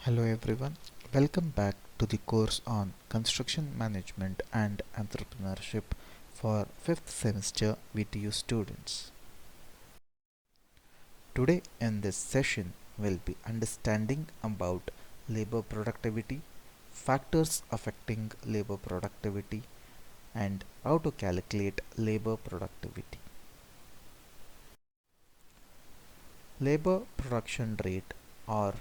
Hello everyone, welcome back to the course on Construction Management and Entrepreneurship for 5th semester VTU students. Today in this session we'll be understanding about labor productivity, factors affecting labor productivity and how to calculate labor productivity. Labor production rate or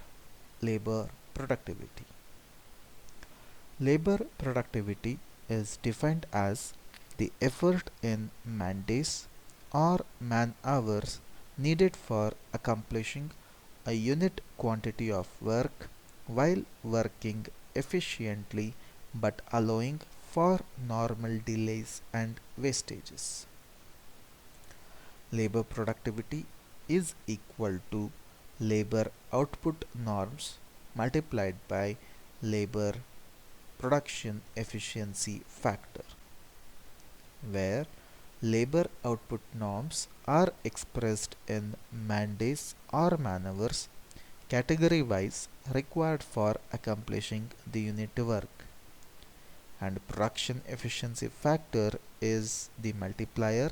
labor productivity. Labor productivity is defined as the effort in man days or man hours needed for accomplishing a unit quantity of work while working efficiently but allowing for normal delays and wastages. Labor productivity is equal to labor output norms multiplied by labor production efficiency factor, where labor output norms are expressed in man days or man hours category wise required for accomplishing the unit work, and production efficiency factor is the multiplier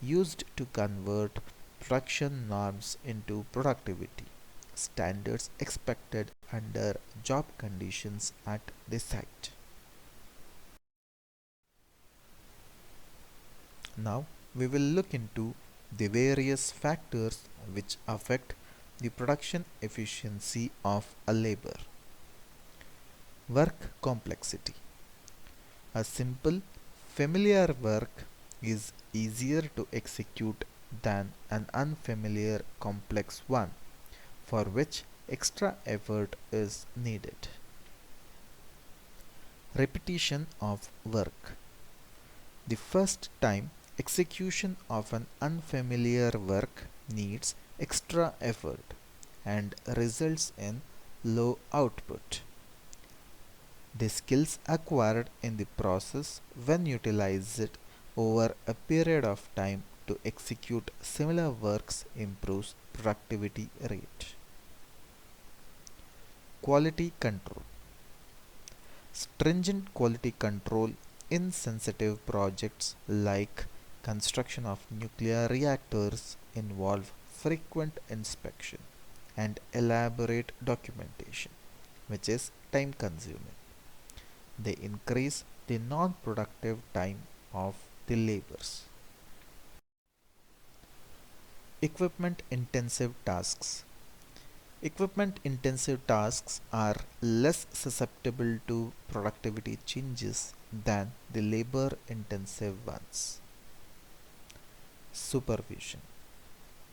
used to convert production norms into productivity standards expected under job conditions at the site. Now we will look into the various factors which affect the production efficiency of a labor. Work complexity. A simple, familiar work is easier to execute than an unfamiliar complex one for which extra effort is needed. Repetition of work. The first time execution of an unfamiliar work needs extra effort and results in low output. The skills acquired in the process when utilized over a period of time to execute similar works improves productivity rate. Quality control. Stringent quality control in sensitive projects like construction of nuclear reactors involve frequent inspection and elaborate documentation, which is time consuming. They increase the non-productive time of the laborers. Equipment intensive tasks. Equipment intensive tasks are less susceptible to productivity changes than the labor intensive ones. Supervision.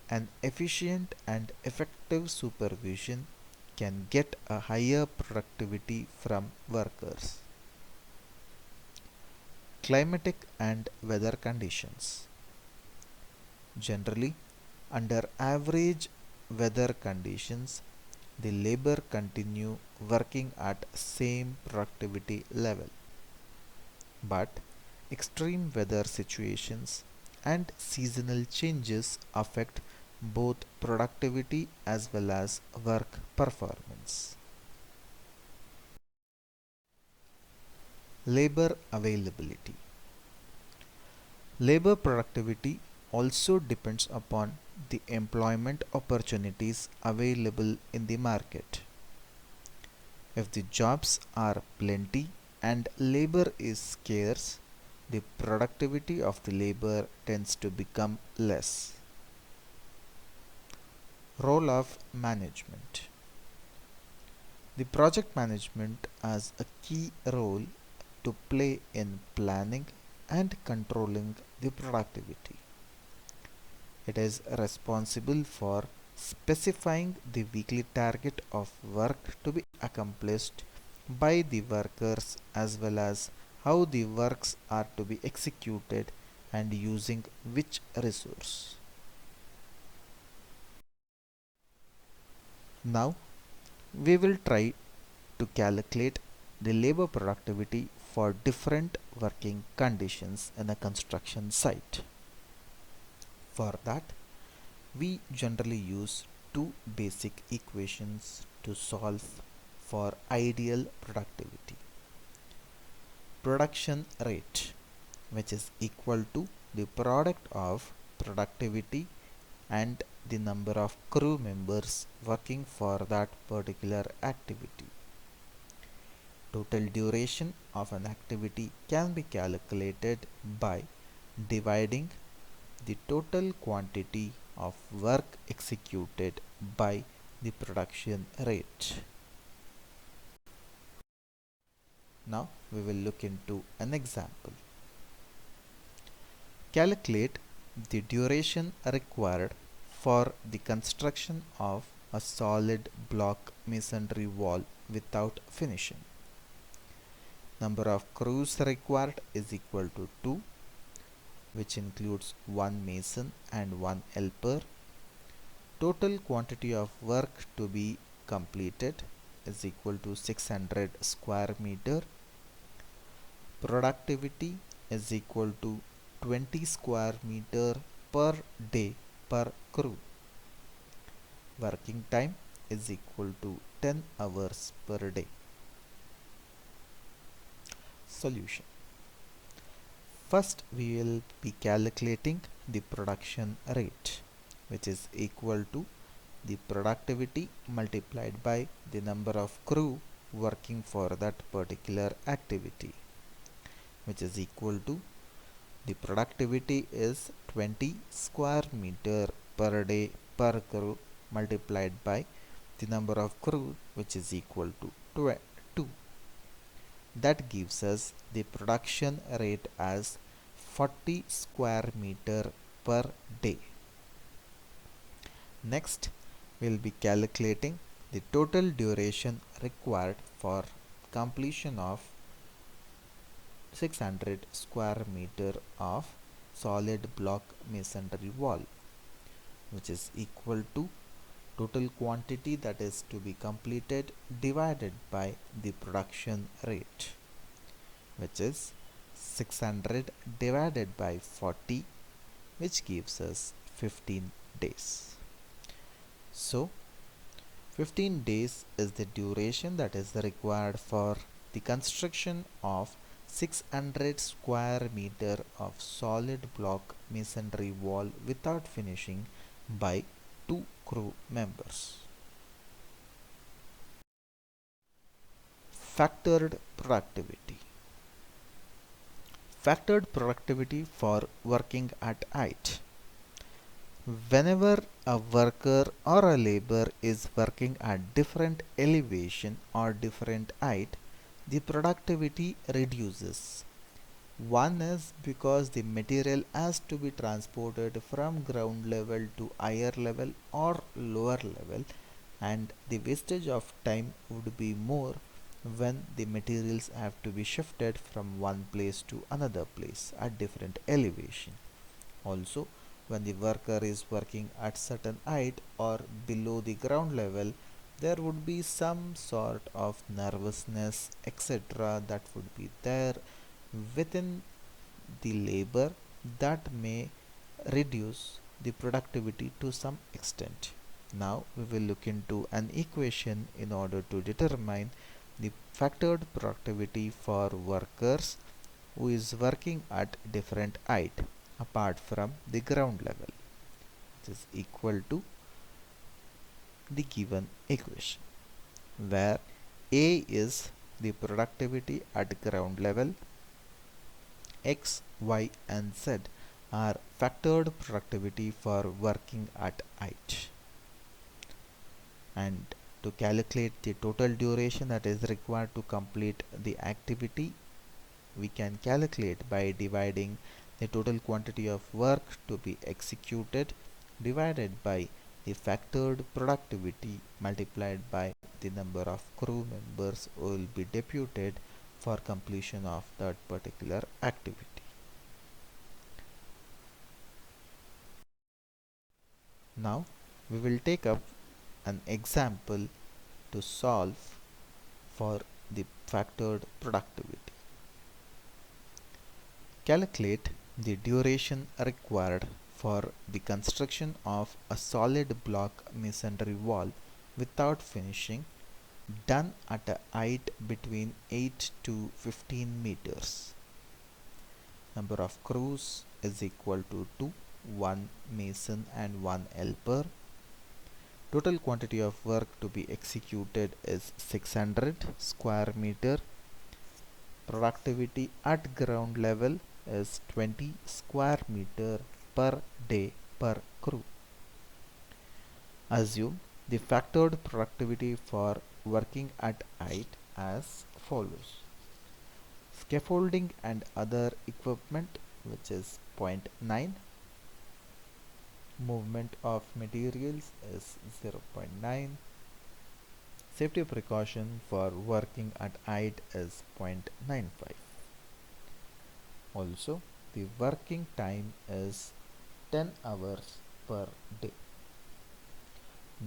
An efficient and effective supervision can get a higher productivity from workers. Climatic and weather conditions. Generally, under average weather conditions, the labor continue working at same productivity level. But extreme weather situations and seasonal changes affect both productivity as well as work performance. Labor availability. Labor productivity also depends upon the employment opportunities available in the market. If the jobs are plenty and labor is scarce, the productivity of the labor tends to become less. Role of management. The project management has a key role to play in planning and controlling the productivity. It is responsible for specifying the weekly target of work to be accomplished by the workers as well as how the works are to be executed and using which resource. Now we will try to calculate the labor productivity for different working conditions in a construction site. For that, we generally use two basic equations to solve for ideal productivity. Production rate, which is equal to the product of productivity and the number of crew members working for that particular activity. Total duration of an activity can be calculated by dividing the total quantity of work executed by the production rate. Now we will look into an example. Calculate the duration required for the construction of a solid block masonry wall without finishing. Number of crews required is equal to 2, which includes 1 mason and 1 helper. Total quantity of work to be completed is equal to 600 square meter. Productivity is equal to 20 square meter per day per crew. Working time is equal to 10 hours per day. Solution. First we will be calculating the production rate, which is equal to the productivity multiplied by the number of crew working for that particular activity, which is equal to the productivity is 20 square meter per day per crew multiplied by the number of crew, which is equal to 2. That gives us the production rate as 40 square meter per day. Next, we will be calculating the total duration required for completion of 600 square meter of solid block masonry wall, which is equal to total quantity that is to be completed divided by the production rate, which is 600 divided by 40, which gives us 15 days. So 15 days is the duration that is required for the construction of 600 square meter of solid block masonry wall without finishing by 2 crew members. Factored productivity. Factored productivity for working at height. Whenever a worker or a labor is working at different elevation or different height, the productivity reduces. One is because the material has to be transported from ground level to higher level or lower level, and the wastage of time would be more when the materials have to be shifted from one place to another place at different elevation. Also, when the worker is working at certain height or below the ground level, there would be some sort of nervousness, etc., that would be there within the labor that may reduce the productivity to some extent. Now we will look into an equation in order to determine the factored productivity for workers who is working at different height apart from the ground level, which is equal to the given equation, where A is the productivity at ground level, X, Y and Z are factored productivity for working at height. And to calculate the total duration that is required to complete the activity, we can calculate by dividing the total quantity of work to be executed divided by the factored productivity multiplied by the number of crew members who will be deputed for completion of that particular activity. Now we will take up an example to solve for the factored productivity. Calculate the duration required for the construction of a solid block masonry wall without finishing done at a height between 8 to 15 meters. Number of crews is equal to 2, 1 mason and 1 helper. Total quantity of work to be executed is 600 square meter. Productivity at ground level is 20 square meter per day per crew. Assume the factored productivity for working at height as follows. Scaffolding and other equipment, which is zero point 0.9. Movement of materials is 0.9. Safety precaution for working at height is 0.95. Also, the working time is 10 hours per day.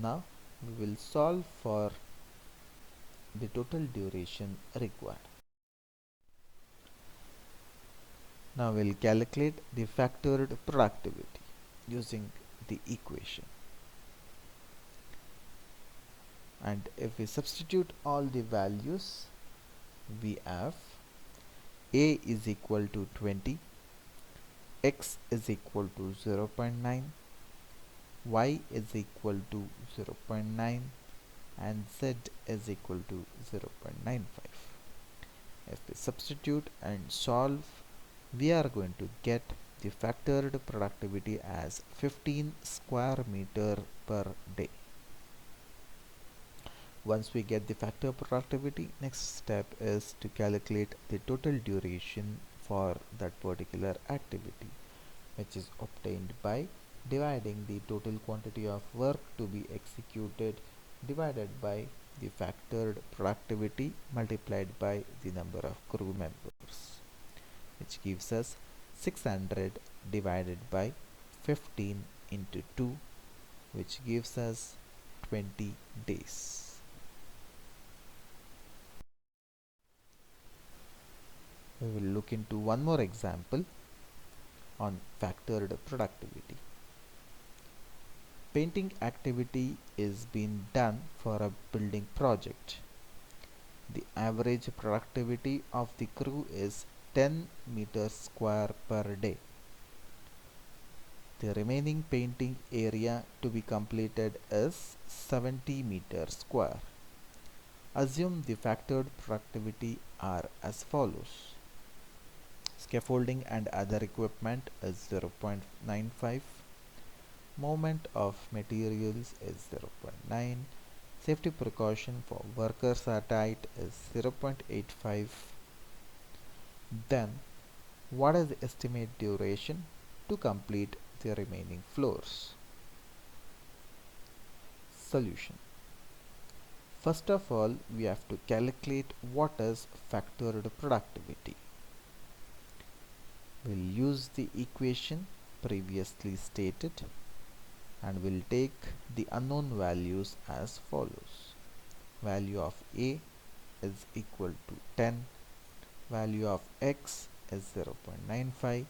Now, we will solve for the total duration required. Now, we will calculate the factored productivity using the equation. And if we substitute all the values, we have A is equal to 20, X is equal to 0.9, Y is equal to 0.9 and Z is equal to 0.95. If we substitute and solve, we are going to get the factored productivity as 15 square meter per day. Once we get the factor productivity, next step is to calculate the total duration for that particular activity, which is obtained by dividing the total quantity of work to be executed divided by the factored productivity multiplied by the number of crew members, which gives us 600 divided by 15 into 2, which gives us 20 days. We will look into one more example on factored productivity. Painting activity is being done for a building project. The average productivity of the crew is 10 meters square per day. The remaining painting area to be completed is 70 meters square. Assume the factored productivity are as follows. Scaffolding and other equipment is 0.95. Movement of materials is 0.9. Safety precaution for workers at height is 0.85. Then, what is the estimate duration to complete the remaining floors? Solution. First of all, we have to calculate what is factored productivity. We'll use the equation previously stated and we'll take the unknown values as follows. Value of A is equal to 10, value of X is 0.95,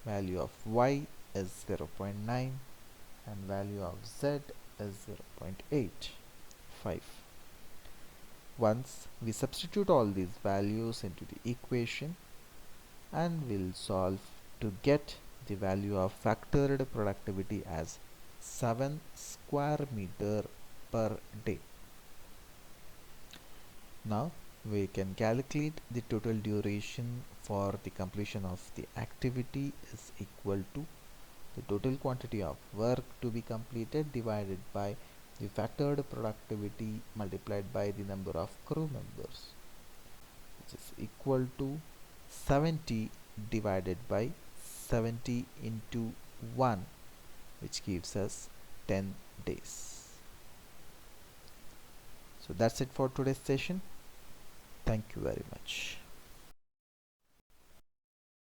value of Y is 0.9 and value of Z is 0.85. Once we substitute all these values into the equation and we'll solve to get the value of factored productivity as 7 square meter per day. Now we can calculate the total duration for the completion of the activity is equal to the total quantity of work to be completed divided by the factored productivity multiplied by the number of crew members, which is equal to 70 divided by 70 into 1, which gives us 10 days. So that's it for today's session. Thank you very much.